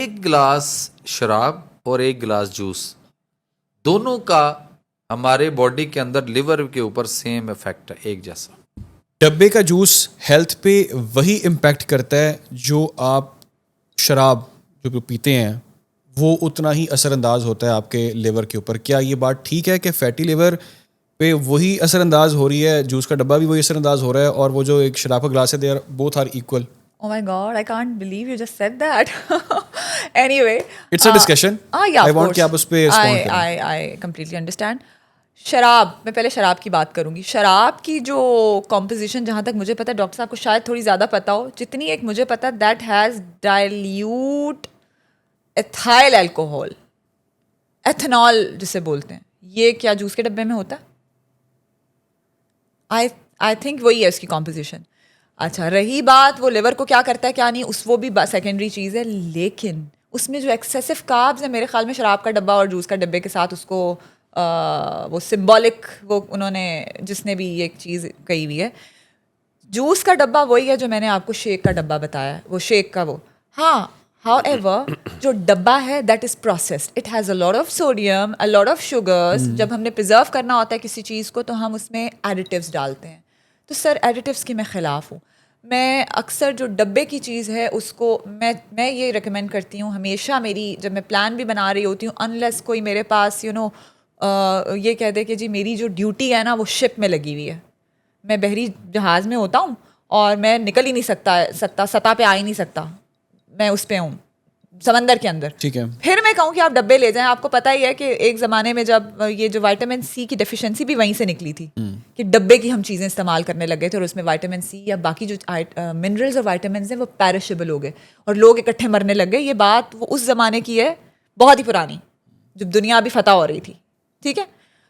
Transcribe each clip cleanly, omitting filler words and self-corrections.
एक गिलास शराब और एक गिलास जूस, दोनों का हमारे बॉडी के अंदर लिवर के ऊपर सेम इफेक्ट है, एक जैसा। डब्बे का जूस हेल्थ पे वही इम्पैक्ट करता है जो आप शराब जो पीते हैं वो उतना ही असरअंदाज होता है आपके लिवर के ऊपर। क्या ये बात ठीक है कि फैटी लिवर पे वही असरअंदाज हो रही है, जूस का डब्बा भी वही असरअंदाज हो रहा है और वो जो एक शराब का ग्लास है, they are both are equal? Oh my God, I can't believe you just said that. Anyway. It's a discussion. Yeah, I of want course. कि आप उस पे रिस्पॉन्ड करें। I completely understand. शराब, मैं पहले शराब की बात करूंगी। शराब की जो कॉम्पोजिशन, जहाँ तक मुझे पता है, डॉक्टर साहब को शायद थोड़ी ज़्यादा पता हो, जितनी एक मुझे पता है, that has dilute ethyl alcohol, ethanol जिसे बोलते हैं। ये क्या जूस के डब्बे में होता है? आई थिंक वही है उसकी कॉम्पोजिशन। अच्छा, रही बात वो लिवर को क्या करता है क्या नहीं, वो भी सेकेंडरी चीज़ है, लेकिन उसमें जो एक्सेसिव कार्ब्स है, मेरे ख्याल में शराब का डब्बा और जूस का डब्बे के साथ उसको वो सिंबॉलिक, वो उन्होंने जिसने भी ये चीज़ कही हुई है। जूस का डब्बा वही है जो मैंने आपको शेक का डब्बा बताया है, वो शेक का वो। हाँ, हाउएवर जो डब्बा है that is processed, it has a lot of sodium, a lot of sugars. जब हमने प्रिजर्व करना होता है किसी चीज़ को तो हम उसमें एडिटिव्स डालते हैं। तो सर, एडिटिव्स की मैं ख़िलाफ़ हूँ। मैं अक्सर जो डब्बे की चीज़ है उसको मैं ये रिकमेंड करती हूँ हमेशा। मेरी जब मैं प्लान भी बना रही होती हूँ, अनलेस कोई मेरे पास ये कह दे कि जी मेरी जो ड्यूटी है ना वो शिप में लगी हुई है, मैं बहरी जहाज़ में होता हूँ और मैं निकल ही नहीं सकता सतह पे आ ही नहीं सकता, मैं उस पे हूँ समंदर के अंदर। ठीक है। फिर मैं कहूँ कि आप डब्बे ले जाएं। आपको पता ही है कि एक ज़माने में जब ये जो विटामिन सी की डेफिशिएंसी भी वहीं से निकली थी कि डब्बे की हम चीज़ें इस्तेमाल करने लगे थे और उसमें विटामिन सी या बाकी जो मिनरल्स और विटामिन हैं वो पेरिशेबल हो गए और लोग इकट्ठे मरने लग गए। ये बात वो उस ज़माने की है, बहुत ही पुरानी, जब दुनिया अभी फतह हो रही थी। ठीक है,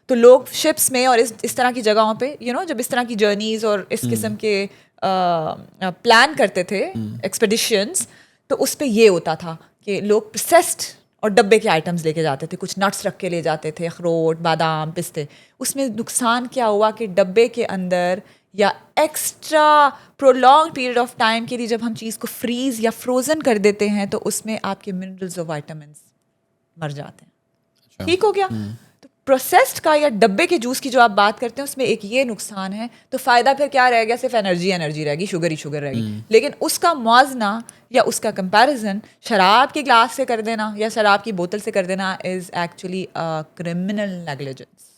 तो लोग शिप्स में और इस तरह की जगहों पे जब इस तरह की जर्नीज और इस किस्म के प्लान करते थे एक्सपेडिशंस, तो उस पे ये होता था कि लोग प्रोसेस्ड और डब्बे के आइटम्स लेके जाते थे, कुछ नट्स रख के ले जाते थे, अखरोट, बादाम, पिस्ते। उसमें नुकसान क्या हुआ कि डब्बे के अंदर या extra prolong period of time के लिए जब हम चीज़ को फ्रीज या फ्रोज़न कर देते हैं तो उसमें आपके मिनरल्स और विटामिन मर जाते हैं। ठीक हो गया? तो प्रोसेस्ड का या डब्बे के जूस की जो आप बात करते हैं उसमें एक ये नुकसान है। तो फ़ायदा फिर क्या रह गया? सिर्फ एनर्जी रहेगी, शुगर ही शुगर रहेगी। लेकिन उसका मुआवजना या उसका कंपैरिजन शराब के ग्लास से कर देना या शराब की बोतल से कर देना इज़ एक्चुअली क्रिमिनल नेग्लिजेंस।